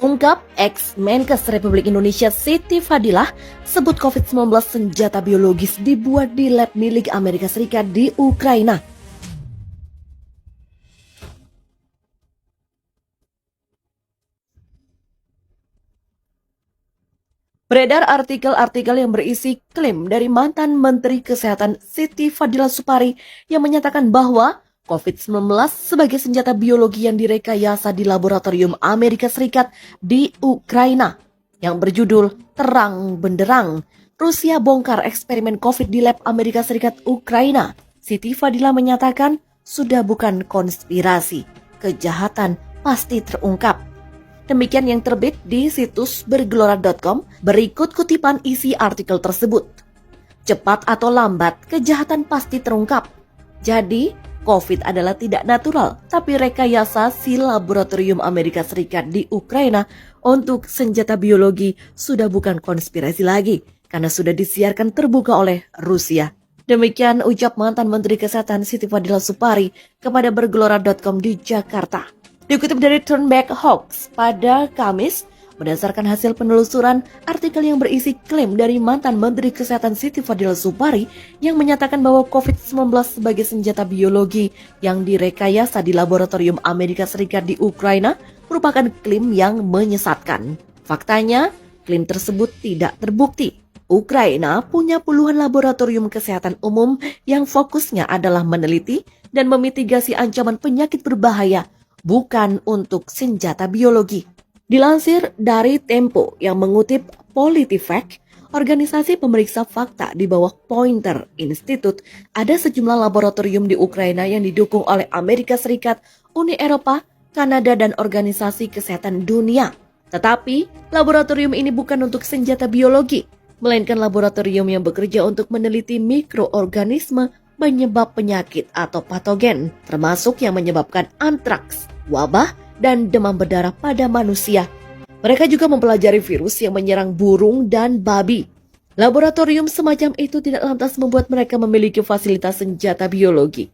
Ungkap ex-Menkes Republik Indonesia Siti Fadilah sebut COVID-19 senjata biologis dibuat di lab milik Amerika Serikat di Ukraina. Beredar artikel-artikel yang berisi klaim dari mantan Menteri Kesehatan Siti Fadilah Supari yang menyatakan bahwa COVID-19 sebagai senjata biologi yang direkayasa di laboratorium Amerika Serikat di Ukraina. Yang berjudul Terang Benderang, Rusia bongkar eksperimen COVID di lab Amerika Serikat Ukraina. Siti Fadilah menyatakan sudah bukan konspirasi, kejahatan pasti terungkap. Demikian yang terbit di situs bergelora.com, berikut kutipan isi artikel tersebut. Cepat atau lambat, kejahatan pasti terungkap. Jadi, COVID adalah tidak natural, tapi rekayasa si laboratorium Amerika Serikat di Ukraina untuk senjata biologi sudah bukan konspirasi lagi, karena sudah disiarkan terbuka oleh Rusia. Demikian ucap mantan Menteri Kesehatan Siti Fadilah Supari kepada bergelora.com di Jakarta. Dikutip dari Turnback Hoax pada Kamis, berdasarkan hasil penelusuran, artikel yang berisi klaim dari mantan Menteri Kesehatan Siti Fadilah Supari yang menyatakan bahwa COVID-19 sebagai senjata biologi yang direkayasa di laboratorium Amerika Serikat di Ukraina merupakan klaim yang menyesatkan. Faktanya, klaim tersebut tidak terbukti. Ukraina punya puluhan laboratorium kesehatan umum yang fokusnya adalah meneliti dan memitigasi ancaman penyakit berbahaya, bukan untuk senjata biologi. Dilansir dari Tempo yang mengutip PolitiFact, organisasi pemeriksa fakta di bawah Poynter Institute, ada sejumlah laboratorium di Ukraina yang didukung oleh Amerika Serikat, Uni Eropa, Kanada, dan Organisasi Kesehatan Dunia. Tetapi, laboratorium ini bukan untuk senjata biologi, melainkan laboratorium yang bekerja untuk meneliti mikroorganisme penyebab penyakit atau patogen, termasuk yang menyebabkan antraks, wabah, dan demam berdarah pada manusia. Mereka juga mempelajari virus yang menyerang burung dan babi. Laboratorium semacam itu tidak lantas membuat mereka memiliki fasilitas senjata biologi.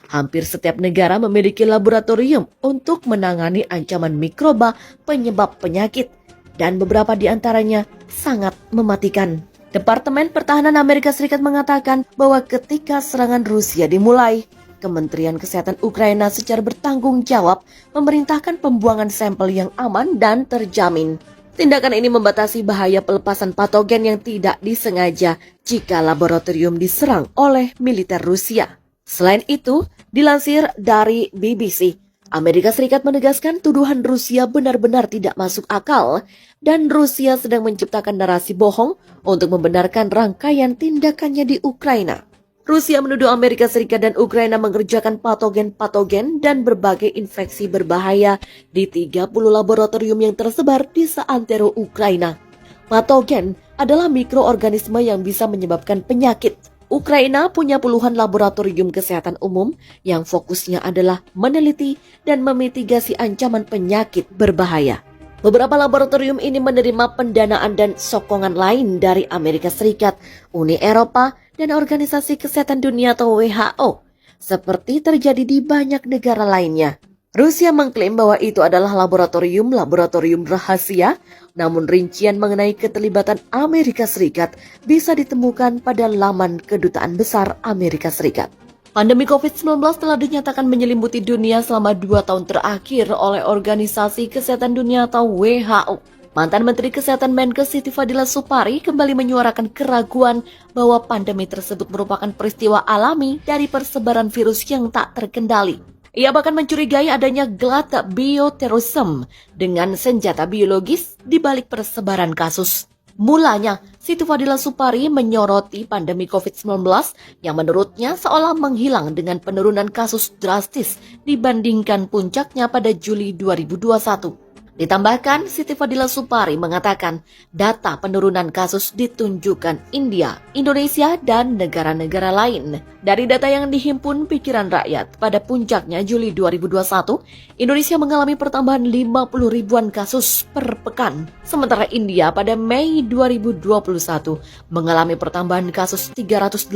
Hampir setiap negara memiliki laboratorium untuk menangani ancaman mikroba penyebab penyakit, dan beberapa di antaranya sangat mematikan. Departemen Pertahanan Amerika Serikat mengatakan bahwa ketika serangan Rusia dimulai, Kementerian Kesehatan Ukraina secara bertanggung jawab memerintahkan pembuangan sampel yang aman dan terjamin. Tindakan ini membatasi bahaya pelepasan patogen yang tidak disengaja jika laboratorium diserang oleh militer Rusia. Selain itu, dilansir dari BBC, Amerika Serikat menegaskan tuduhan Rusia benar-benar tidak masuk akal dan Rusia sedang menciptakan narasi bohong untuk membenarkan rangkaian tindakannya di Ukraina. Rusia menuduh Amerika Serikat dan Ukraina mengerjakan patogen-patogen dan berbagai infeksi berbahaya di 30 laboratorium yang tersebar di seantero Ukraina. Patogen adalah mikroorganisme yang bisa menyebabkan penyakit. Ukraina punya puluhan laboratorium kesehatan umum yang fokusnya adalah meneliti dan memitigasi ancaman penyakit berbahaya. Beberapa laboratorium ini menerima pendanaan dan sokongan lain dari Amerika Serikat, Uni Eropa, dan Organisasi Kesehatan Dunia atau WHO, seperti terjadi di banyak negara lainnya. Rusia mengklaim bahwa itu adalah laboratorium rahasia, namun rincian mengenai keterlibatan Amerika Serikat bisa ditemukan pada laman Kedutaan Besar Amerika Serikat. Pandemi COVID-19 telah dinyatakan menyelimuti dunia selama 2 tahun terakhir oleh Organisasi Kesehatan Dunia atau WHO. Mantan Menteri Kesehatan Menkes Siti Fadilah Supari kembali menyuarakan keraguan bahwa pandemi tersebut merupakan peristiwa alami dari persebaran virus yang tak terkendali. Ia bahkan mencurigai adanya glut bioterrorism dengan senjata biologis di balik persebaran kasus. Mulanya, Siti Fadilah Supari menyoroti pandemi COVID-19 yang menurutnya seolah menghilang dengan penurunan kasus drastis dibandingkan puncaknya pada Juli 2021. Ditambahkan, Siti Fadilah Supari mengatakan data penurunan kasus ditunjukkan India, Indonesia, dan negara-negara lain. Dari data yang dihimpun Pikiran Rakyat pada puncaknya Juli 2021, Indonesia mengalami pertambahan 50 ribuan kasus per pekan. Sementara India pada Mei 2021 mengalami pertambahan kasus 389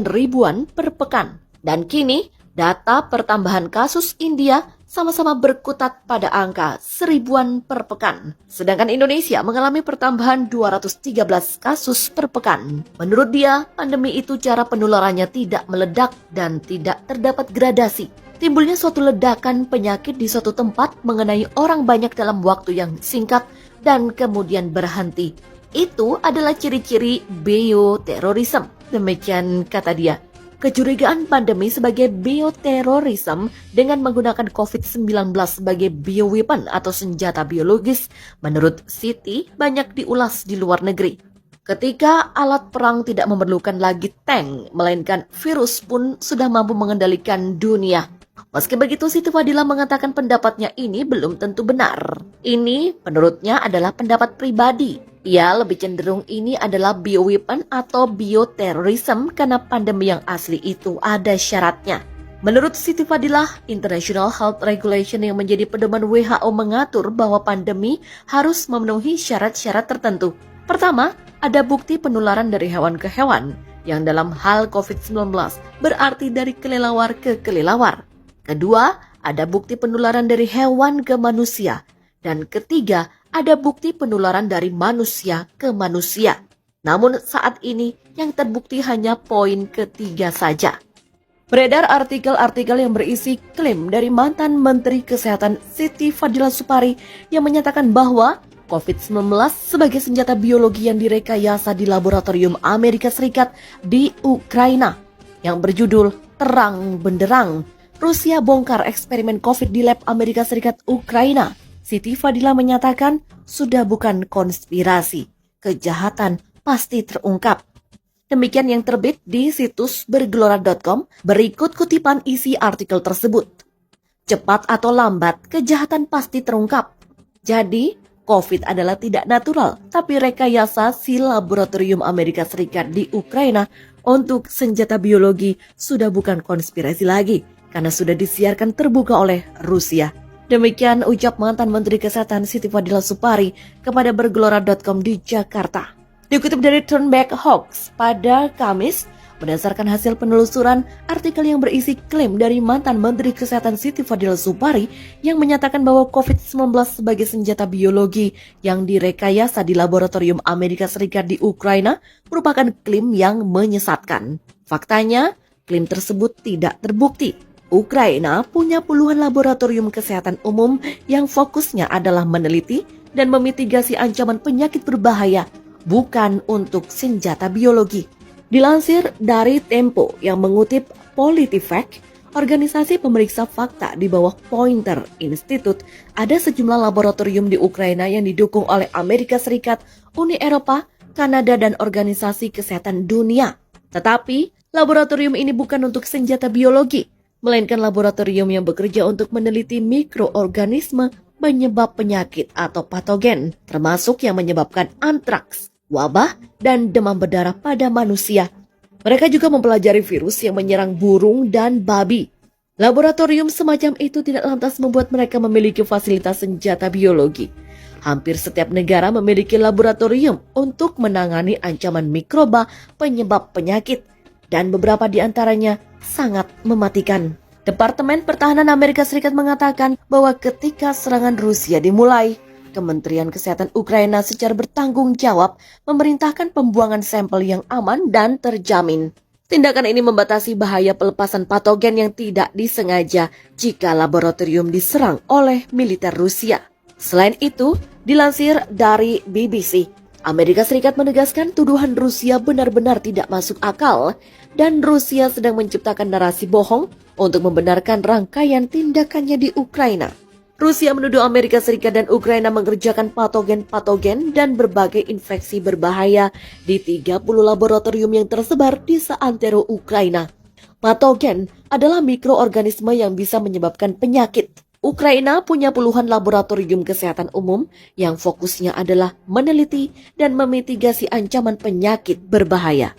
ribuan per pekan. Dan kini, data pertambahan kasus India sama-sama berkutat pada angka seribuan per pekan. Sedangkan Indonesia mengalami pertambahan 213 kasus per pekan. Menurut dia, pandemi itu cara penularannya tidak meledak dan tidak terdapat gradasi. Timbulnya suatu ledakan penyakit di suatu tempat mengenai orang banyak dalam waktu yang singkat dan kemudian berhenti. Itu adalah ciri-ciri bioterorisme. Demikian kata dia. Kecurigaan pandemi sebagai bioterorisme dengan menggunakan COVID-19 sebagai bioweapon atau senjata biologis menurut Siti banyak diulas di luar negeri. Ketika alat perang tidak memerlukan lagi tank, melainkan virus pun sudah mampu mengendalikan dunia. Meski begitu, Siti Fadila mengatakan pendapatnya ini belum tentu benar. Ini menurutnya adalah pendapat pribadi. Ia lebih cenderung ini adalah bioweapon atau bioterorisme karena pandemi yang asli itu ada syaratnya. Menurut Siti Fadilah, International Health Regulation yang menjadi pedoman WHO mengatur bahwa pandemi harus memenuhi syarat-syarat tertentu. Pertama, ada bukti penularan dari hewan ke hewan, yang dalam hal COVID-19 berarti dari kelelawar ke kelelawar. Kedua, ada bukti penularan dari hewan ke manusia. Dan ketiga, ada bukti penularan dari manusia ke manusia. Namun saat ini yang terbukti hanya poin ketiga saja. Beredar artikel-artikel yang berisi klaim dari mantan Menteri Kesehatan Siti Fadila Supari yang menyatakan bahwa COVID-19 sebagai senjata biologi yang direkayasa di laboratorium Amerika Serikat di Ukraina yang berjudul Terang Benderang. Rusia bongkar eksperimen COVID di lab Amerika Serikat Ukraina. Siti Fadila menyatakan sudah bukan konspirasi, kejahatan pasti terungkap. Demikian yang terbit di situs bergelora.com, berikut kutipan isi artikel tersebut. Cepat atau lambat, kejahatan pasti terungkap. Jadi, COVID adalah tidak natural, tapi rekayasa si laboratorium Amerika Serikat di Ukraina untuk senjata biologi sudah bukan konspirasi lagi, karena sudah disiarkan terbuka oleh Rusia. Demikian ucap mantan Menteri Kesehatan Siti Fadila Supari kepada bergelora.com di Jakarta. Dikutip dari Turnback Hoax pada Kamis, berdasarkan hasil penelusuran, artikel yang berisi klaim dari mantan Menteri Kesehatan Siti Fadila Supari yang menyatakan bahwa COVID-19 sebagai senjata biologi yang direkayasa di laboratorium Amerika Serikat di Ukraina merupakan klaim yang menyesatkan. Faktanya, klaim tersebut tidak terbukti. Ukraina punya puluhan laboratorium kesehatan umum yang fokusnya adalah meneliti dan memitigasi ancaman penyakit berbahaya, bukan untuk senjata biologi. Dilansir dari Tempo yang mengutip PolitiFact, organisasi pemeriksa fakta di bawah Poynter Institute, ada sejumlah laboratorium di Ukraina yang didukung oleh Amerika Serikat, Uni Eropa, Kanada, dan Organisasi Kesehatan Dunia. Tetapi, laboratorium ini bukan untuk senjata biologi, melainkan laboratorium yang bekerja untuk meneliti mikroorganisme penyebab penyakit atau patogen, termasuk yang menyebabkan antraks, wabah, dan demam berdarah pada manusia. Mereka juga mempelajari virus yang menyerang burung dan babi. Laboratorium semacam itu tidak lantas membuat mereka memiliki fasilitas senjata biologi. Hampir setiap negara memiliki laboratorium untuk menangani ancaman mikroba penyebab penyakit, dan beberapa di antaranya sangat mematikan. Departemen Pertahanan Amerika Serikat mengatakan bahwa ketika serangan Rusia dimulai, Kementerian Kesehatan Ukraina secara bertanggung jawab memerintahkan pembuangan sampel yang aman dan terjamin. Tindakan ini membatasi bahaya pelepasan patogen yang tidak disengaja jika laboratorium diserang oleh militer Rusia. Selain itu, dilansir dari BBC, Amerika Serikat menegaskan tuduhan Rusia benar-benar tidak masuk akal dan Rusia sedang menciptakan narasi bohong untuk membenarkan rangkaian tindakannya di Ukraina. Rusia menuduh Amerika Serikat dan Ukraina mengerjakan patogen-patogen dan berbagai infeksi berbahaya di 30 laboratorium yang tersebar di seantero Ukraina. Patogen adalah mikroorganisme yang bisa menyebabkan penyakit. Ukraina punya puluhan laboratorium kesehatan umum yang fokusnya adalah meneliti dan memitigasi ancaman penyakit berbahaya.